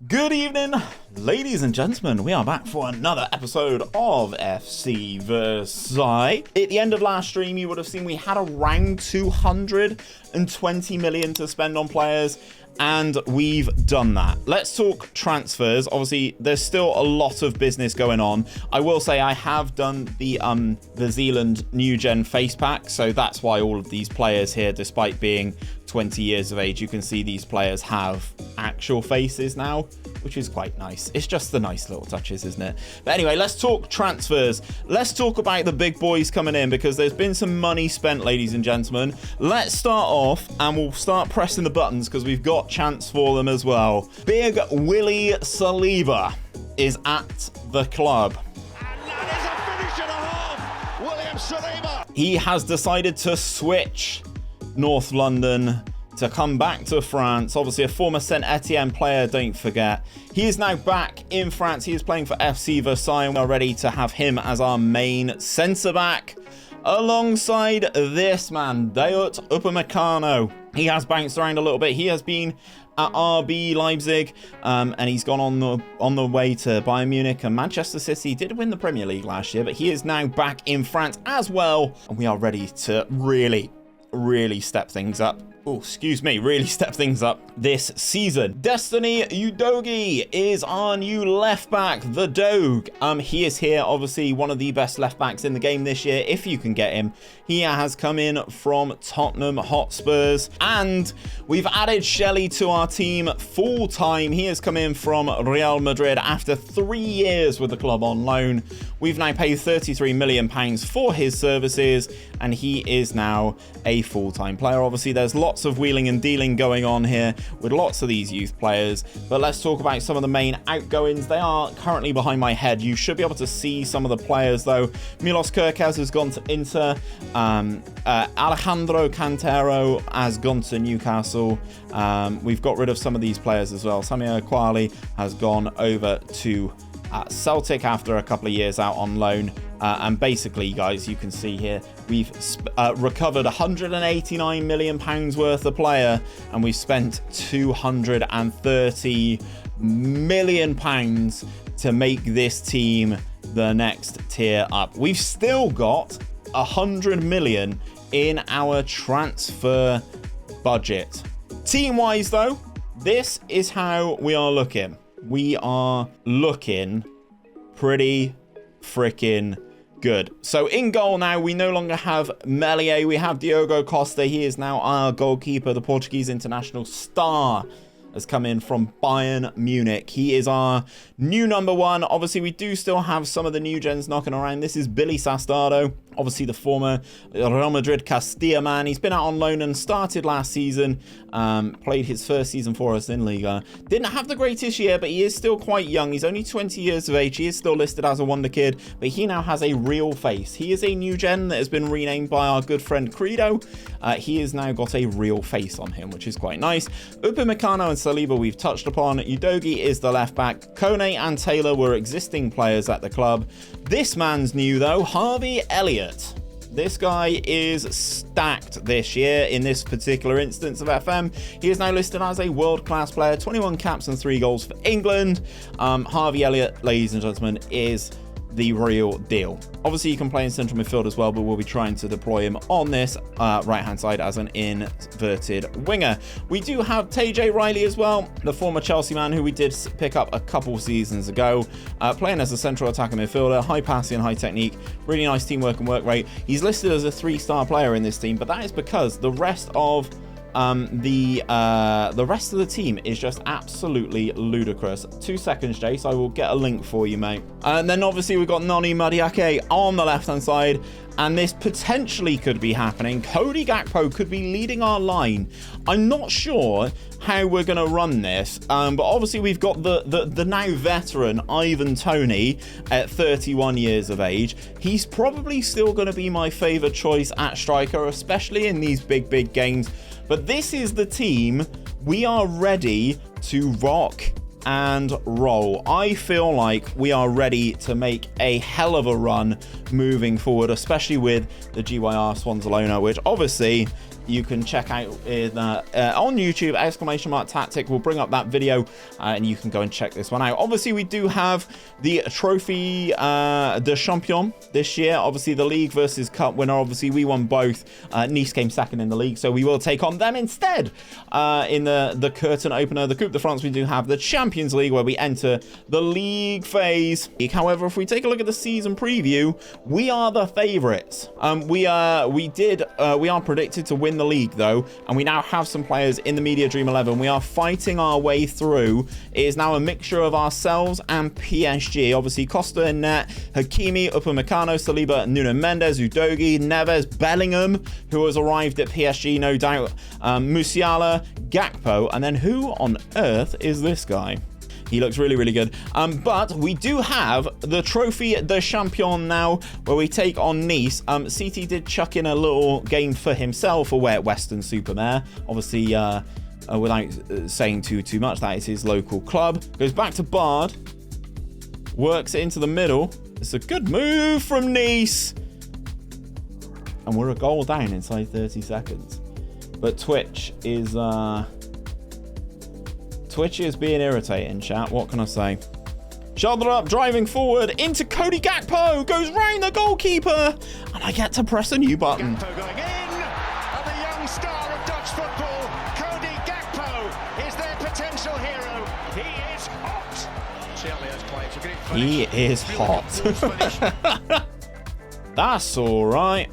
Good evening, ladies and gentlemen. We are back for another episode of FC Versailles. At the end of last stream, you would have seen we had around 220 million to spend on players, and we've done that. Let's talk transfers. Obviously, there's still a lot of business going on. I will say I have done the Zealand new gen face pack, so that's why all of these players here, despite being 20 years of age, you can see these players have actual faces now, which is quite nice. It's just the nice little touches, isn't it? But anyway, let's talk transfers. Let's talk about the big boys coming in, because there's been some money spent, ladies and gentlemen. Let's start off and we'll start pressing the buttons because we've got chance for them as well. Big 𝘼𝙗𝙤𝙪 is at the club. And that is a finish and a half. 𝘼𝙗𝙤𝙪. He has decided to switch North London to come back to France. Obviously a former Saint-Etienne player, don't forget. He is now back in France. He is playing for FC Versailles, and we're ready to have him as our main centre-back alongside this man, 𝘼𝙗𝙤𝙪. He has bounced around a little bit. He has been at RB Leipzig, and he's gone on the way to Bayern Munich and Manchester City. Did win the Premier League last year, but he is now back in France as well, and we are ready to really step things up. Oh, excuse me, really step things up this season. Destiny Udogie is our new left back, the Doge. He is here, obviously one of the best left backs in the game this year, if you can get him. He has come in from Tottenham Hotspurs, and we've added Shelley to our team full time. He has come in from Real Madrid after 3 years with the club on loan. We've now paid £33 million for his services, and he is now a full-time player. Obviously, there's lots of wheeling and dealing going on here with lots of these youth players, but let's talk about some of the main outgoings. They are currently behind my head. You should be able to see some of the players though. Milos Kerkez has gone to Inter. Alejandro Cantero has gone to Newcastle. We've got rid of some of these players as well. Samuel Kwali has gone over to Celtic after a couple of years out on loan. And basically, guys, you can see here, we've recovered £189 million worth of player, and we've spent £230 million to make this team the next tier up. We've still got 100 million in our transfer budget. Team-wise, though, this is how we are looking. We are looking pretty freaking good. So in goal now, we no longer have Meslier. We have Diogo Costa. He is now our goalkeeper. The Portuguese international star has come in from Bayern Munich. He is our new number one. Obviously, we do still have some of the new gens knocking around. This is Billy Sastardo, obviously the former Real Madrid Castilla man. He's been out on loan and started last season. Played his first season for us in Liga. Didn't have the greatest year, but he is still quite young. He's only 20 years of age. He is still listed as a wonder kid, but he now has a real face. He is a new gen that has been renamed by our good friend Credo. He has now got a real face on him, which is quite nice. Upamecano and Saliba we've touched upon. Udogie is the left back. Kone and Taylor were existing players at the club. This man's new though, 𝘼𝙗𝙤𝙪. This guy is stacked this year in this particular instance of FM. He is now listed as a world-class player, 21 caps and 3 goals for England. 𝘼𝙗𝙤𝙪, ladies and gentlemen, is the real deal. Obviously, you can play in central midfield as well, but we'll be trying to deploy him on this right-hand side as an inverted winger. We do have TJ Riley as well, the former Chelsea man who we did pick up a couple seasons ago, playing as a central attacking midfielder, high passing, high technique, really nice teamwork and work rate. He's listed as a 3-star player in this team, but that is because the rest of the rest of the team is just absolutely ludicrous. 2 seconds, Jace. I will get a link for you, mate. And then obviously we've got Noni Madueke on the left-hand side, and this potentially could be happening. Cody Gakpo could be leading our line. I'm not sure how we're going to run this, but obviously we've got the now veteran Ivan Toney at 31 years of age. He's probably still going to be my favourite choice at striker, especially in these big games. But this is the team we are ready to rock and roll. I feel like we are ready to make a hell of a run moving forward, especially with the GYR Swansea, which obviously you can check out on YouTube, !Tactic will bring up that video, and you can go and check this one out. Obviously, we do have the Trophy de Champion this year. Obviously, the League versus Cup winner. Obviously, we won both. Nice came second in the league, so we will take on them instead in the curtain opener. The Coupe de France, we do have the Champions League, where we enter the league phase. However, if we take a look at the season preview, we are the favorites. We are predicted to win the league, though, and we now have some players in the Media Dream 11. We are fighting our way through. It is now a mixture of ourselves and PSG. Obviously, Costa in net, Hakimi, 𝘼𝙗𝙤𝙪, Saliba, Nuno Mendes, Udogie, Neves, Bellingham, who has arrived at PSG, no doubt, Musiala, Gakpo, and then who on earth is this guy? He looks really, really good. But we do have the Trophy de Champion now, where we take on Nice. CT did chuck in a little game for himself away at Western Supermare. Obviously, without saying too much, that is his local club. Goes back to Bard. Works it into the middle. It's a good move from Nice. And we're a goal down inside 30 seconds. But Twitch is being irritating, chat. What can I say? Shoulder up, driving forward into Cody Gakpo. Goes round the goalkeeper. And I get to press a new button. Gakpo going in. And the young star of Dutch football, Cody Gakpo, is their potential hero. He is hot. Certainly has played a great finish. He is hot. That's all right.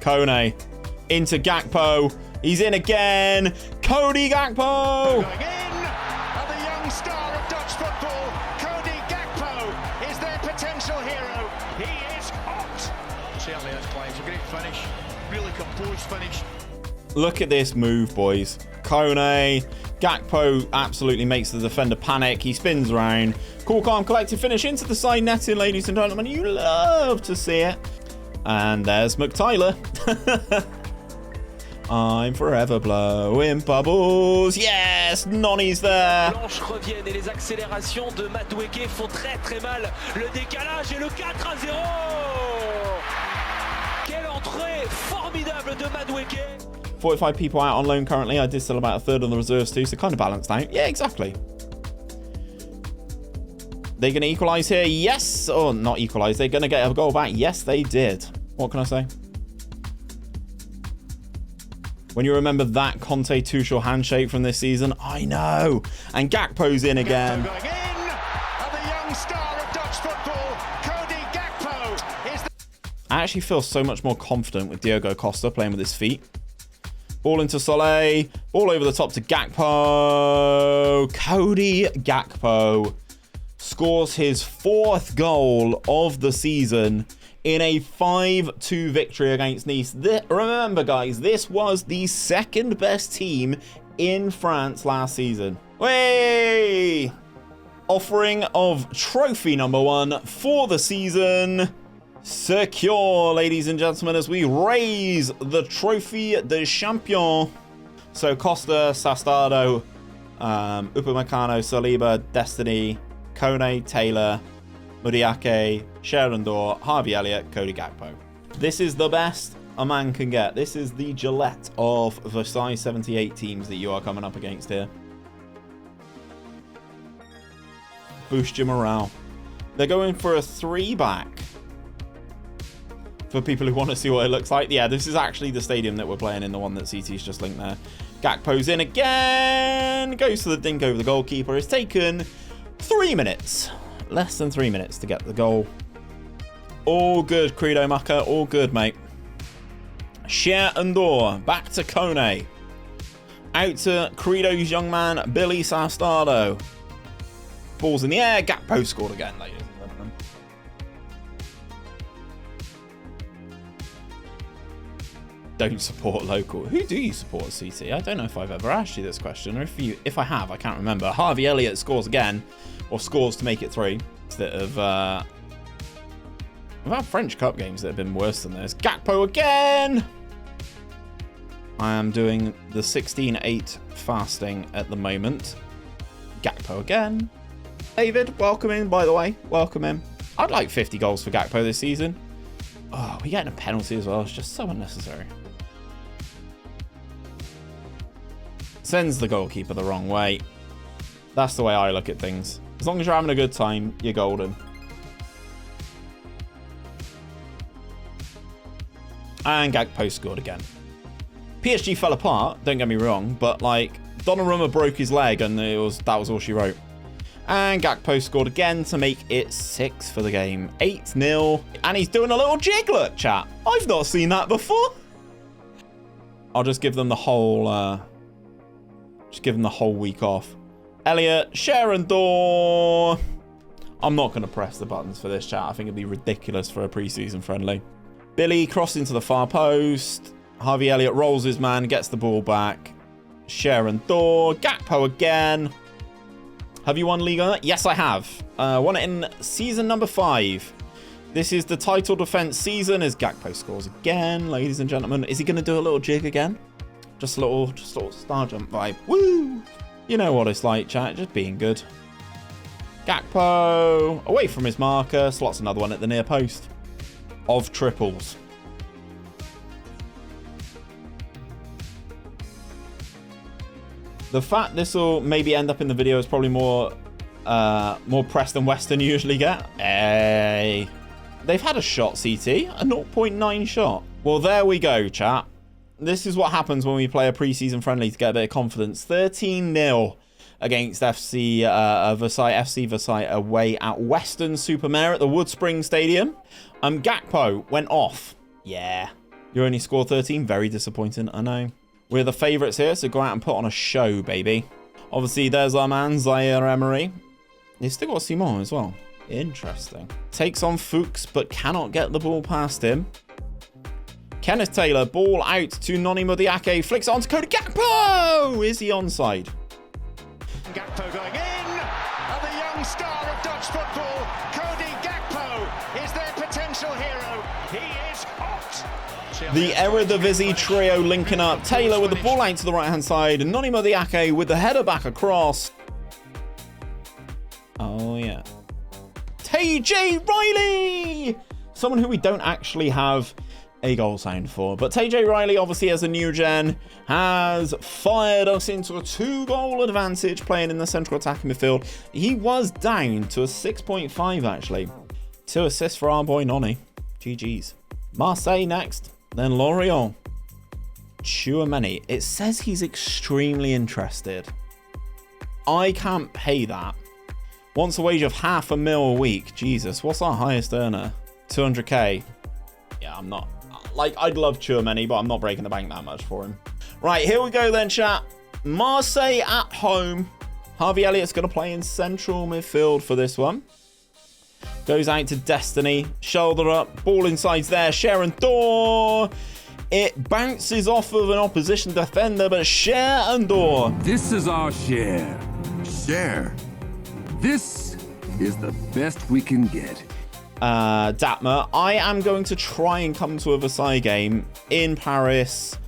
Kone into Gakpo. He's in again. Cody Gakpo. Going in. And the young star of Dutch football, Cody Gakpo, is their potential hero. He is hot. Certainly has played a great finish. Really composed finish. Look at this move, boys. Kone. Gakpo absolutely makes the defender panic. He spins around. Cool, calm, collected finish into the side netting, ladies and gentlemen. You love to see it. And there's 𝘼𝙗𝙤𝙪. I'm forever blowing bubbles. Yes, Nonny's there. Blanches reviennent et les accélérations de 𝘼𝙗𝙗𝙪 font très mal. Le décalage et le 4-0. Quelle entrée formidable de 𝘼𝙗𝙗𝙪. 45 people out on loan currently. I did sell about a third on the reserves too, so kind of balanced out. Yeah, exactly. They're going to equalise here. Yes. Or not equalise. They're going to get a goal back. Yes, they did. What can I say? When you remember that Conte Tuchel handshake from this season, I know. And Gakpo's in again. Going in, and the young star of Dutch football, Cody Gakpo, is the... I actually feel so much more confident with Diogo Costa playing with his feet. Ball into Soleil. Ball over the top to Gakpo. Cody Gakpo scores his 4th goal of the season in a 5-2 victory against Nice. Remember, guys, this was the 2nd best team in France last season. Way! Offering of trophy number 1 for the season secure, ladies and gentlemen, as we raise the Trophy de Champion. So Costa, Sastardo, 𝘼𝙗𝙗𝙪𝙗, Saliba, Destiny, Kone, Taylor, Mudiake, 𝘼𝙗𝙗𝙪𝙗, Harvey Elliott, Cody Gakpo. This is the best a man can get. This is the Gillette of Versailles 78 teams that you are coming up against here. Boost your morale. They're going for a 3-back. For people who want to see what it looks like. Yeah, this is actually the stadium that we're playing in, the one that CT's just linked there. Gakpo's in again. Goes to the dink over the goalkeeper. It's taken 3 minutes. Less than 3 minutes to get the goal. All good, Credo Maka. All good, mate. 𝘼𝙗𝙗𝙪𝙗. Back to Kone. Out to Credo's young man, Billy Sastardo. Ball's in the air. Gakpo scored again, ladies and gentlemen. Don't support local. Who do you support at CT? I don't know if I've ever asked you this question, or if I have, I can't remember. Harvey Elliott scores again, or scores to make it 3. That have we've had French Cup games that have been worse than this. Gakpo again. I am doing the 16-8 fasting at the moment. Gakpo again. David, welcome in, by the way. Welcome in. I'd like 50 goals for Gakpo this season. Oh, we're getting a penalty as well. It's just so unnecessary. Sends the goalkeeper the wrong way. That's the way I look at things. As long as you're having a good time, you're golden. And 𝘼𝙗𝙤𝙪𝙩 scored again. PSG fell apart, don't get me wrong, but like Donnarumma broke his leg and that was all she wrote. And 𝘼𝙗𝙤𝙪𝙩 scored again to make it 6 for the game. 8-0. And he's doing a little jiglet, chat. I've not seen that before. I'll just give them the whole week off. Elliot, Sharon Door. I'm not going to press the buttons for this, chat. I think it'd be ridiculous for a preseason friendly. Billy crossing to the far post. Harvey Elliott rolls his man, gets the ball back. Sharon Door. 𝘼𝙗𝙤𝙪𝙩 again. Have you won Liga? Yes, I have. Won it in season number 5. This is the title defense season as 𝘼𝙗𝙤𝙪𝙩 scores again, ladies and gentlemen. Is he going to do a little jig again? Just a little star jump vibe. Woo! You know what it's like, chat. Just being good. 𝘼𝙗𝙤𝙪𝙩 away from his marker. Slots another one at the near post. Of triples. The fact this will maybe end up in the video is probably more press than Western usually get. Hey. They've had a shot, CT. A 0.9 shot. Well, there we go, chat. This is what happens when we play a preseason friendly to get a bit of confidence. 13-0 against FC Versailles. FC Versailles away at Weston-super-Mare at the Woodspring Stadium. 𝘼𝙗𝙤𝙪𝙩 went off. Yeah. You only scored 13. Very disappointing, I know. We're the favourites here, so go out and put on a show, baby. Obviously, there's our man, 𝘼𝙗𝙪𝙩. He's still got Simon as well. Interesting. Takes on Fuchs, but cannot get the ball past him. Kenneth Taylor, ball out to 𝘼𝙗𝙗𝙪𝙩. Flicks it on to Cody 𝘼𝙗𝙗𝙪. Is he onside? 𝘼𝙗𝙗𝙗 going in. And the young star of Dutch football, Cody 𝘼𝙗𝙗, is their potential hero. He is hot. The Eredivisie trio linking up. Taylor with the ball out to the right-hand side. And 𝘼𝙗𝙗𝙗 with the header back across. Oh, yeah. TJ Riley! Someone who we don't actually have a goal sound for. But TJ Riley, obviously, as a new gen, has fired us into a 2-goal advantage playing in the central attacking midfield. He was down to a 6.5, actually. 2 assists for our boy Noni. GG's. Marseille next. Then Lorient. Tchouameni. It says he's extremely interested. I can't pay that. Wants a wage of $500,000 a week. Jesus, what's our highest earner? 200k. Yeah, I'm not. Like, I'd love Tchouameni, but I'm not breaking the bank that much for him. Right, here we go then, chat. Marseille at home. Harvey Elliott's going to play in central midfield for this one. Goes out to Destiny. Shoulder up. Ball inside there. Sharon Door. It bounces off of an opposition defender, but Sharon Door. This is our share. Share. This is the best we can get. 𝘼𝙗𝙗𝙪𝙩, I am going to try and come to a Versailles game in Paris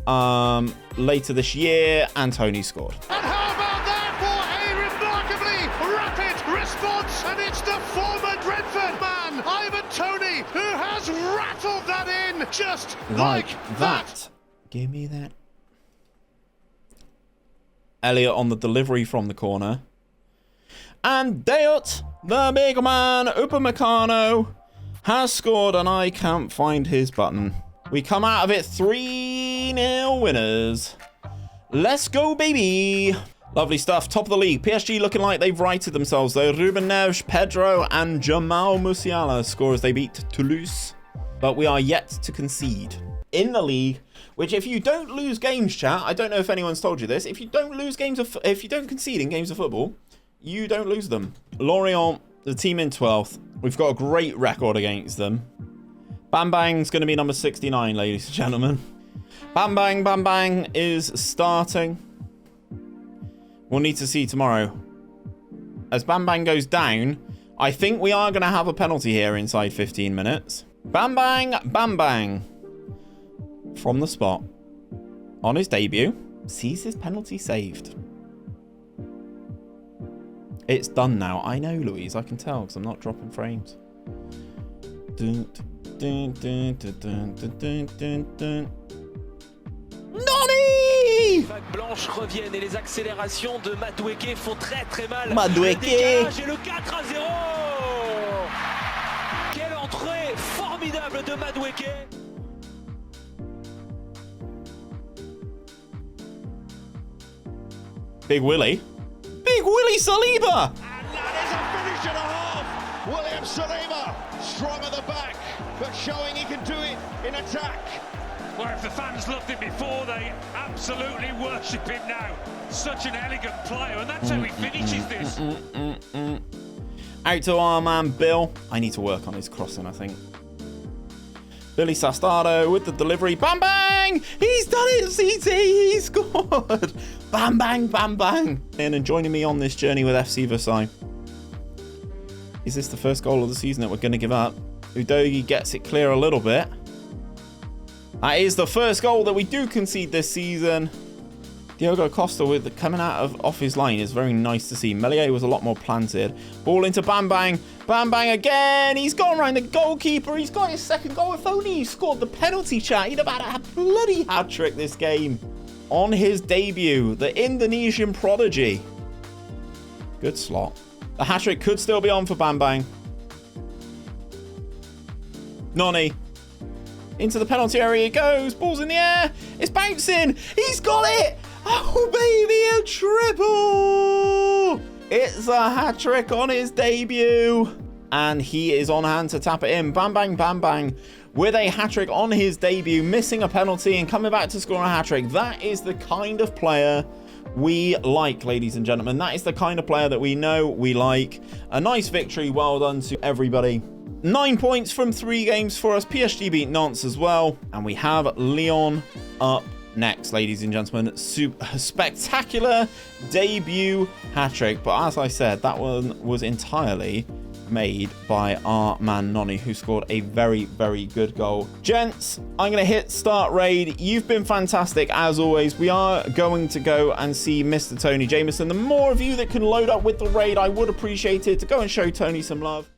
later this year, and Tony scored. And how about that for a remarkably rapid response? And it's the former Brentford man, Ivan Toney, who has rattled that in just like that. Give me that. Elliot on the delivery from the corner. And Deot, the big man, Upamecano, has scored, and I can't find his button. We come out of it 3-0 winners. Let's go, baby. Lovely stuff. Top of the league. PSG looking like they've righted themselves, though. Ruben Neves, Pedro, and Jamal Musiala score as they beat Toulouse. But we are yet to concede in the league, which if you don't lose games, chat, I don't know if anyone's told you this, if you don't concede in games of football, you don't lose them. Lorient, the team in 12th. We've got a great record against them. Bam Bang's going to be number 69, ladies and gentlemen. Bam Bang is starting. We'll need to see tomorrow. As Bam Bang goes down, I think we are going to have a penalty here inside 15 minutes. Bam Bang. From the spot. On his debut. Sees his penalty saved. It's done now. I know, Louise. I can tell because I'm not dropping frames. Noni! Les vagues blanches reviennent et les accélérations de 𝘼𝙗𝙗𝙤𝙗 font très très mal. 𝘼𝙗𝙗𝙤𝙗. Le décalage et le 4-0. Quelle entrée formidable de 𝘼𝙗𝙗𝙗𝙗. Big Willie. Big Willie Saliba! And that is a finish and a half. William Saliba, strong at the back, but showing he can do it in attack. Well, if the fans loved him before, they absolutely worship him now. Such an elegant player, and that's how he finishes this. Out to our man Bill. I need to work on his crossing, I think. Billy Sastardo with the delivery. Bam bang! He's done it, CT! He scored! Bam bang, bam bang! And joining me on this journey with FC Versailles. Is this the first goal of the season that we're going to give up? 𝘼𝙗𝙗𝙗𝙗 gets it clear a little bit. That is the first goal that we do concede this season. Diogo Costa with coming out off his line is very nice to see. Meslier was a lot more planted. Ball into Bam Bang. Bam Bang again. He's gone around the goalkeeper. He's got his second goal. If only he scored the penalty, chat, he'd have had a bloody hat-trick this game. On his debut, the Indonesian prodigy. Good slot. The hat-trick could still be on for Bam Bang. Noni. Into the penalty area it goes. Ball's in the air. It's bouncing. He's got it. Oh, baby, a triple. It's a hat-trick on his debut. And he is on hand to tap it in. Bam, bang, bam, bang. With a hat-trick on his debut, missing a penalty and coming back to score a hat-trick. That is the kind of player we like, ladies and gentlemen. That is the kind of player that we know we like. A nice victory. Well done to everybody. 9 points from 3 games for us. PSG beat Nantes as well. And we have Lyon up next, ladies and gentlemen. Spectacular debut hat-trick. But as I said, that one was entirely made by our man Noni, who scored a very, very good goal. Gents, I'm going to hit start raid. You've been fantastic as always. We are going to go and see Mr. Tony Jameson. The more of you that can load up with the raid, I would appreciate it. To go and show Tony some love.